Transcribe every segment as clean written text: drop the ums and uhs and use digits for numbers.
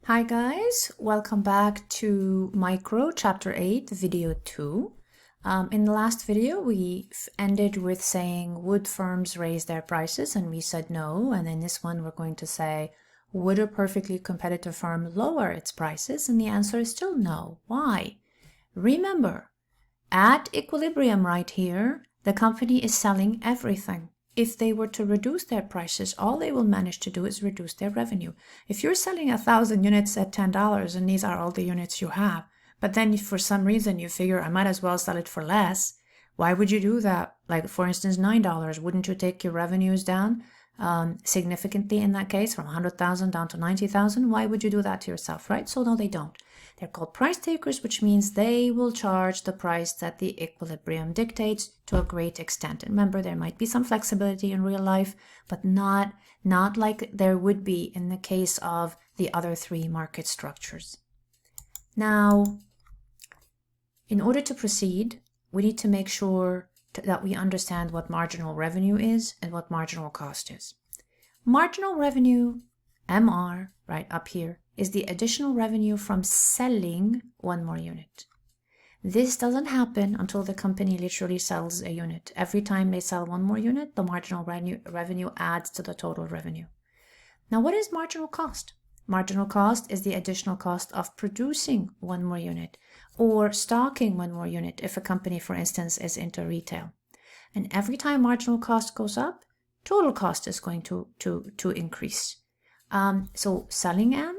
Hi guys, welcome back to Micro Chapter 8, Video 2. In the last video, we ended with saying, would firms raise their prices? And we said no. And in this one, we're going to say, would a perfectly competitive firm lower its prices? And the answer is still no. Why? Remember, at equilibrium right here, the company is selling everything. If they were to reduce their prices, all they will manage to do is reduce their revenue. If you're selling 1,000 units at $10 and these are all the units you have, but then for some reason you figure I might as well sell it for less, why would you do that? Like for instance, $9, wouldn't you take your revenues down significantly in that case from 100,000 down to 90,000? Why would you do that to yourself, right? So no, they don't. They're called price takers, which means they will charge the price that the equilibrium dictates to a great extent. And remember, there might be some flexibility in real life, but not like there would be in the case of the other three market structures. Now, in order to proceed, we need to make sure that we understand what marginal revenue is and what marginal cost is. Marginal revenue, MR, right up here, is the additional revenue from selling one more unit. This doesn't happen until the company literally sells a unit. Every time they sell one more unit, the marginal revenue adds to the total revenue. Now, what is marginal cost? Marginal cost is the additional cost of producing one more unit or stocking one more unit if a company, for instance, is into retail. And every time marginal cost goes up, total cost is going to increase. So selling and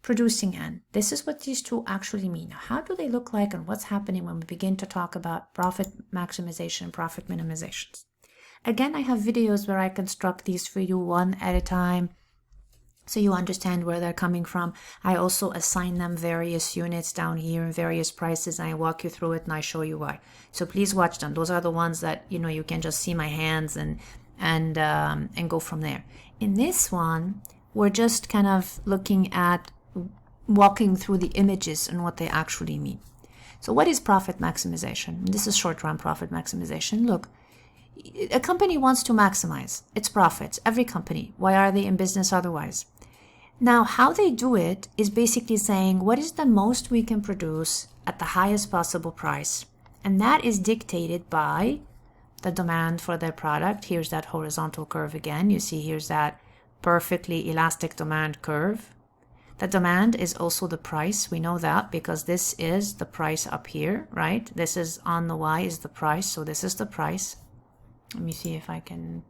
producing end. This is what these two actually mean. Now, how do they look like and what's happening when we begin to talk about profit maximization, profit minimizations? Again, I have videos where I construct these for you one at a time so you understand where they're coming from. I also assign them various units down here and various prices, and I walk you through it and I show you why. So please watch them. Those are the ones that, you know, you can just see my hands and go from there. In this one, we're just kind of looking at walking through the images and what they actually mean. So what is profit maximization? This is short-run profit maximization. Look, a company wants to maximize its profits. Every company. Why are they in business otherwise? Now, how they do it is basically saying, what is the most we can produce at the highest possible price? And that is dictated by the demand for their product. Here's that horizontal curve again. You see here's that perfectly elastic demand curve. The demand is also the price. We know that because this is the price up here, right? This is on the Y is the price. So this is the price. Let me see if I can.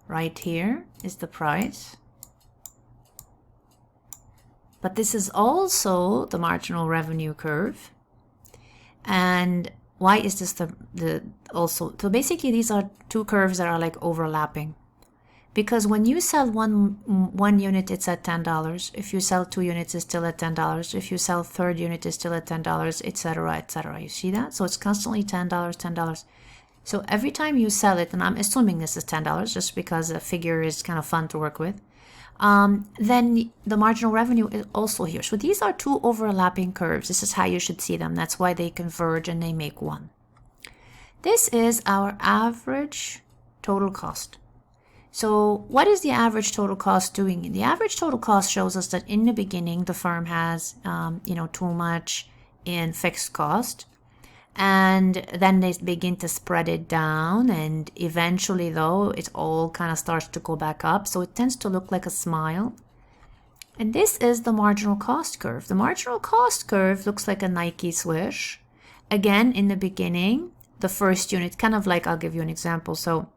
Right here is the price. But this is also the marginal revenue curve. And why is this the also? So basically these are two curves that are like overlapping. Because when you sell one unit, it's at $10. If you sell 2 units, it's still at $10. If you sell third unit, it's still at $10, etc., etc. You see that? So it's constantly $10, $10. So every time you sell it, and I'm assuming this is $10 just because the figure is kind of fun to work with, then the marginal revenue is also here. So these are two overlapping curves. This is how you should see them. That's why they converge and they make one. This is our average total cost. So what is the average total cost doing? The average total cost shows us that in the beginning, the firm has, too much in fixed cost. And then they begin to spread it down. And eventually, though, it all kind of starts to go back up. So it tends to look like a smile. And this is the marginal cost curve. The marginal cost curve looks like a Nike swoosh. Again, in the beginning, the first unit, kind of like, I'll give you an example. So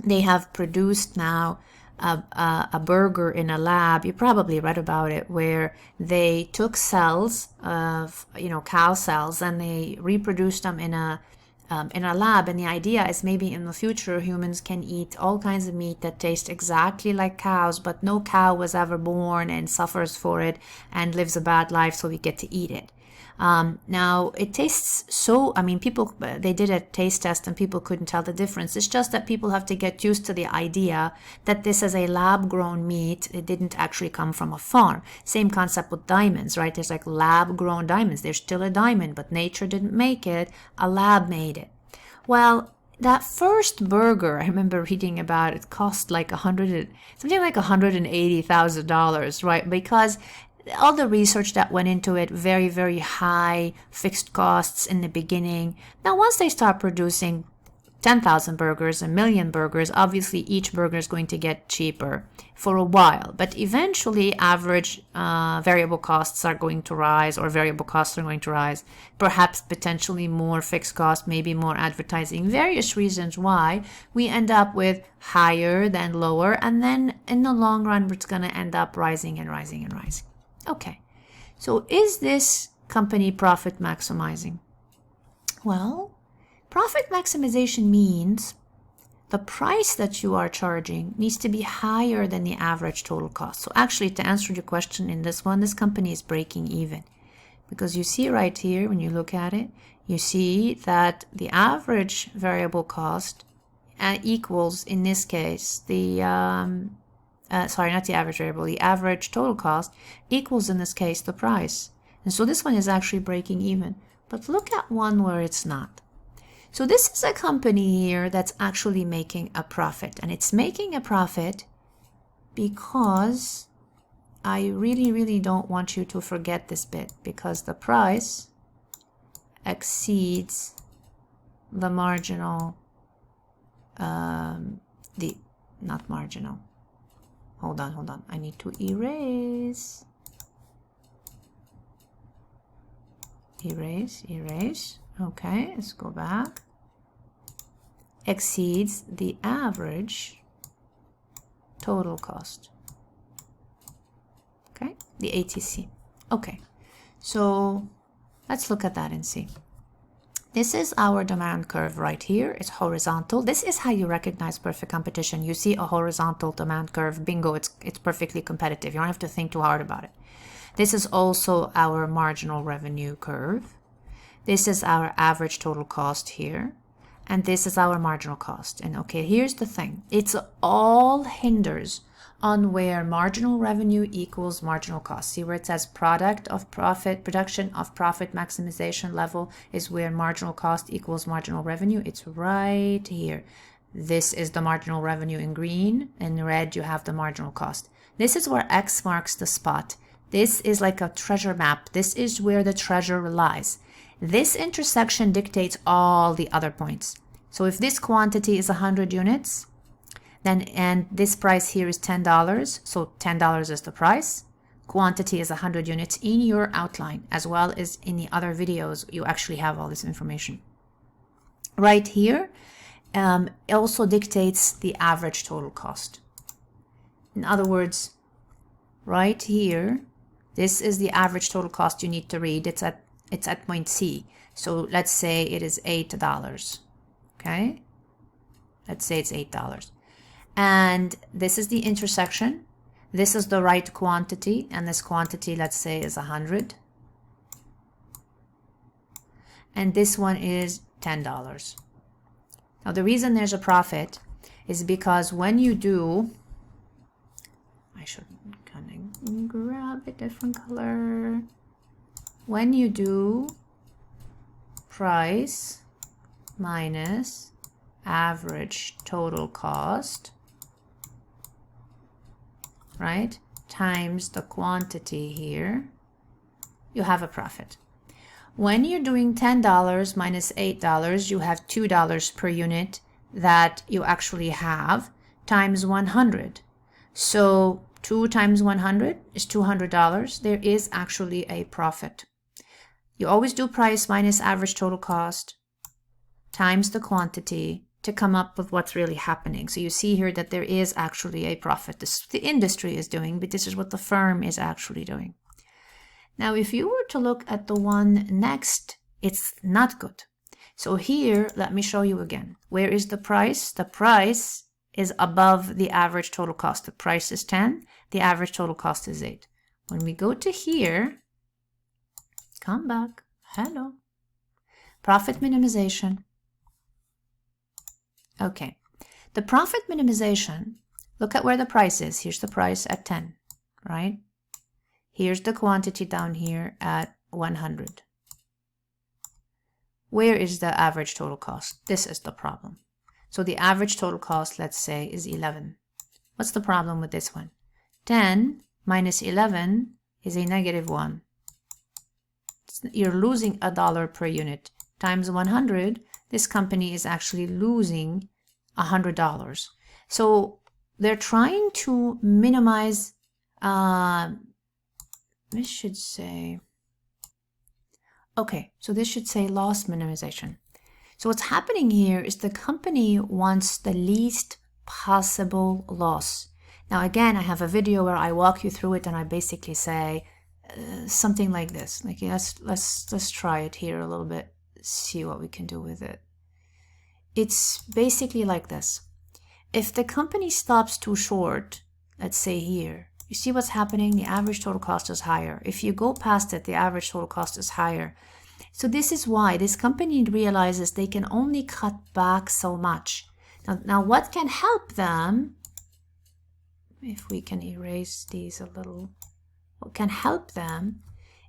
they have produced now a burger in a lab. You probably read about it, where they took cells of cow cells and they reproduced them in a lab. And the idea is maybe in the future humans can eat all kinds of meat that tastes exactly like cows, but no cow was ever born and suffers for it and lives a bad life, so we get to eat it. Now it tastes so, people, they did a taste test and people couldn't tell the difference. It's just that people have to get used to the idea that this is a lab grown meat. It didn't actually come from a farm. Same concept with diamonds, right? There's like lab grown diamonds. There's still a diamond, but nature didn't make it. A lab made it. Well, that first burger, I remember reading about it, cost like something like $180,000, right? Because all the research that went into it, very, very high fixed costs in the beginning. Now, once they start producing 10,000 burgers, a million burgers, obviously each burger is going to get cheaper for a while, but eventually average variable costs are going to rise, or variable costs are going to rise, perhaps potentially more fixed costs, maybe more advertising, various reasons why we end up with higher than lower, and then in the long run it's going to end up rising and rising and rising. Okay, so is this company profit maximizing? Well, profit maximization means the price that you are charging needs to be higher than the average total cost. So actually, to answer your question in this one, this company is breaking even. Because you see right here, when you look at it, you see that the average variable cost equals, in this case, the, sorry, not the average variable, the average total cost equals, in this case, the price. And so this one is actually breaking even. But look at one where it's not. So this is a company here that's actually making a profit, and it's making a profit because I really, really don't want you to forget this bit, because the price exceeds the marginal, not marginal. Hold on. I need to erase. Okay, let's go back. Exceeds the average total cost. Okay, the ATC. Okay, so let's look at that and see. This is our demand curve right here. It's horizontal. This is how you recognize perfect competition. You see a horizontal demand curve, bingo, it's perfectly competitive. You don't have to think too hard about it. This is also our marginal revenue curve. This is our average total cost here. And this is our marginal cost. And okay, here's the thing. It's all hinders on where marginal revenue equals marginal cost. See where it says production of profit maximization level is where marginal cost equals marginal revenue. It's right here. This is the marginal revenue in green. In red, you have the marginal cost. This is where X marks the spot. This is like a treasure map. This is where the treasure lies. This intersection dictates all the other points. So if this quantity is 100 units, then, and this price here is $10, so $10 is the price. Quantity is 100 units in your outline, as well as in the other videos, you actually have all this information. Right here, it also dictates the average total cost. In other words, right here, this is the average total cost you need to read. It's at point C. So let's say it is $8. Okay? Let's say it's $8. And this is the intersection. This is the right quantity. And this quantity, let's say, is 100. And this one is $10. Now, the reason there's a profit is because when you do, I should kind of grab a different color. When you do price minus average total cost, right, times the quantity here, you have a profit. When you're doing $10 minus $8, you have $2 per unit that you actually have times 100. So 2 times 100 is $200. There is actually a profit. You always do price minus average total cost times the quantity to come up with what's really happening. So you see here that there is actually a profit. This the industry is doing, but this is what the firm is actually doing. Now, if you were to look at the one next, it's not good. So here, let me show you again. Where is the price? The price is above the average total cost. The price is 10. The average total cost is 8. When we go to here, come back. Hello. Profit minimization. Okay. The profit minimization, look at where the price is. Here's the price at 10, right? Here's the quantity down here at 100. Where is the average total cost? This is the problem. So the average total cost, let's say, is 11. What's the problem with this one? 10 minus 11 is a negative 1. You're losing $1 per unit. Times 100, this company is actually losing $100. So they're trying to minimize, this should say, okay, so this should say loss minimization. So what's happening here is the company wants the least possible loss. Now again, I have a video where I walk you through it and I basically say something like this. Like let's try it here a little bit, see what we can do with it. It's basically like this. If the company stops too short, let's say here, you see what's happening? The average total cost is higher. If you go past it, the average total cost is higher. So this is why this company realizes they can only cut back so much. Now what can help them, if we can erase these a little, what can help them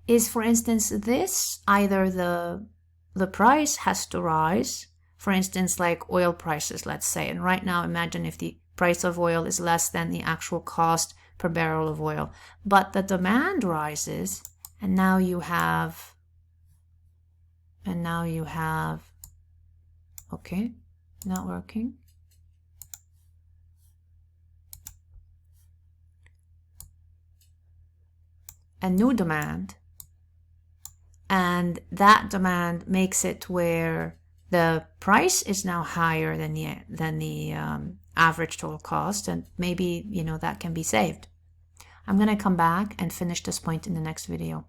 is, for instance, this, either the price has to rise, for instance, like oil prices, let's say. And right now, imagine if the price of oil is less than the actual cost per barrel of oil, but the demand rises, and now you have, okay, not working. A new demand, and that demand makes it where the price is now higher than the average total cost, and maybe, you know, that can be saved. I'm going to come back and finish this point in the next video.